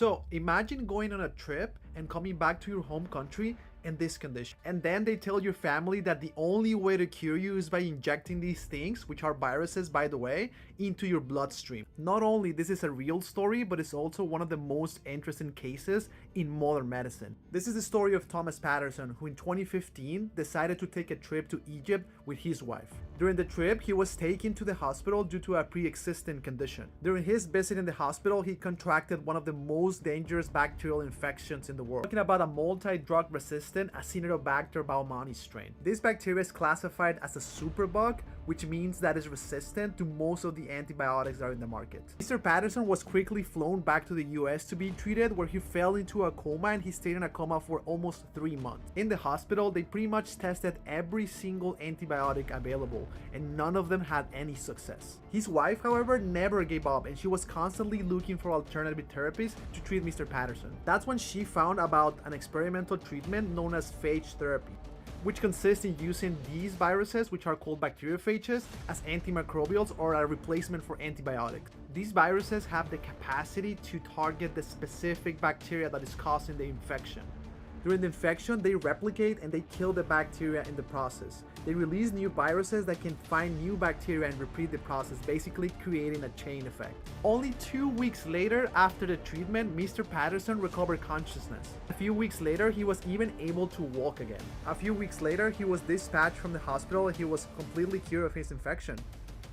So imagine going on a trip and coming back to your home country in this condition. And then they tell your family that the only way to cure you is by injecting these things, which are viruses by the way, into your bloodstream. Not only this is a real story, but it's also one of the most interesting cases in modern medicine. This is the story of Thomas Patterson, who in 2015 decided to take a trip to Egypt with his wife. During the trip, he was taken to the hospital due to a pre-existing condition. During his visit in the hospital, he contracted one of the most dangerous bacterial infections in the world. Talking about a multi-drug resistant Acinetobacter baumannii strain. This bacteria is classified as a superbug, which means that it's resistant to most of the antibiotics that are in the market. Mr. Patterson was quickly flown back to the US to be treated, where he fell into a coma and he stayed in a coma for almost 3 months. In the hospital, they pretty much tested every single antibiotic available, and none of them had any success. His wife, however, never gave up, and she was constantly looking for alternative therapies to treat Mr. Patterson. That's when she found about an experimental treatment known as phage therapy, which consists in using these viruses, which are called bacteriophages, as antimicrobials or a replacement for antibiotics. These viruses have the capacity to target the specific bacteria that is causing the infection. During the infection, they replicate and they kill the bacteria in the process. They release new viruses that can find new bacteria and repeat the process, basically creating a chain effect. Only 2 weeks later, after the treatment, Mr. Patterson recovered consciousness. A few weeks later, he was even able to walk again. A few weeks later, he was dispatched from the hospital and he was completely cured of his infection.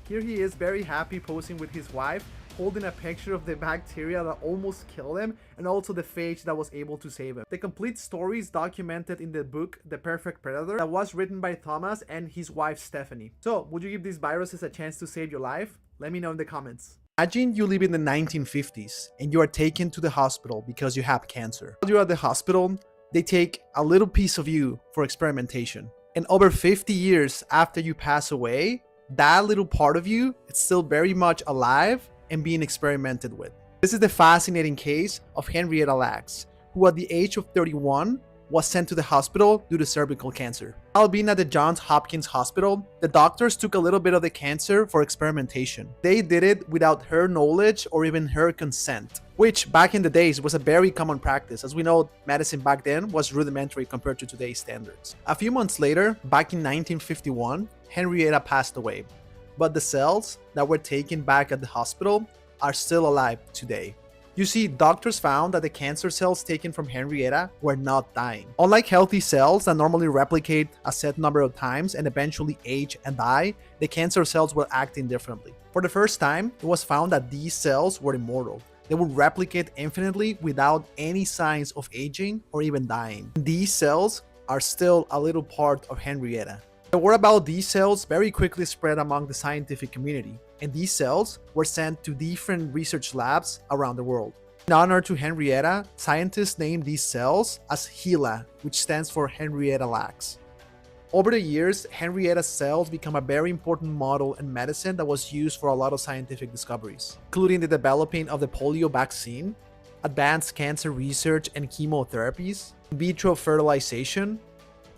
Here he is, very happy, posing with his wife, holding a picture of the bacteria that almost killed him and also the phage that was able to save him. The complete story is documented in the book The Perfect Predator that was written by Thomas and his wife Stephanie. So, would you give these viruses a chance to save your life? Let me know in the comments. Imagine you live in the 1950s and you are taken to the hospital because you have cancer. While you're at the hospital, they take a little piece of you for experimentation. And over 50 years after you pass away, that little part of you is still very much alive and being experimented with. This is the fascinating case of Henrietta Lacks, who at the age of 31 was sent to the hospital due to cervical cancer. While being at the Johns Hopkins Hospital, the doctors took a little bit of the cancer for experimentation. They did it without her knowledge or even her consent, which back in the days was a very common practice. As we know, medicine back then was rudimentary compared to today's standards. A few months later, back in 1951, Henrietta passed away, but the cells that were taken back at the hospital are still alive today. You see, doctors found that the cancer cells taken from Henrietta were not dying. Unlike healthy cells that normally replicate a set number of times and eventually age and die, the cancer cells were acting differently. For the first time, it was found that these cells were immortal. They would replicate infinitely without any signs of aging or even dying. These cells are still a little part of Henrietta. The word about these cells very quickly spread among the scientific community, and these cells were sent to different research labs around the world. In honor to Henrietta, scientists named these cells as HeLa, which stands for Henrietta Lacks. Over the years, Henrietta's cells became a very important model in medicine that was used for a lot of scientific discoveries, including the developing of the polio vaccine, advanced cancer research and chemotherapies, in vitro fertilization,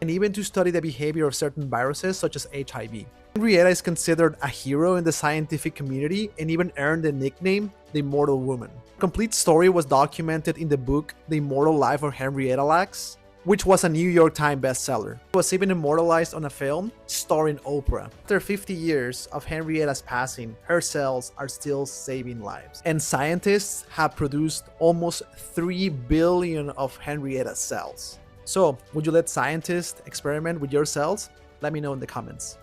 and even to study the behavior of certain viruses such as HIV. Henrietta is considered a hero in the scientific community and even earned the nickname the Immortal Woman. The complete story was documented in the book The Immortal Life of Henrietta Lacks, which was a New York Times bestseller. It was even immortalized on a film starring Oprah. After 50 years of Henrietta's passing, her cells are still saving lives. And scientists have produced almost 3 billion of Henrietta's cells. So, would you let scientists experiment with your cells? Let me know in the comments.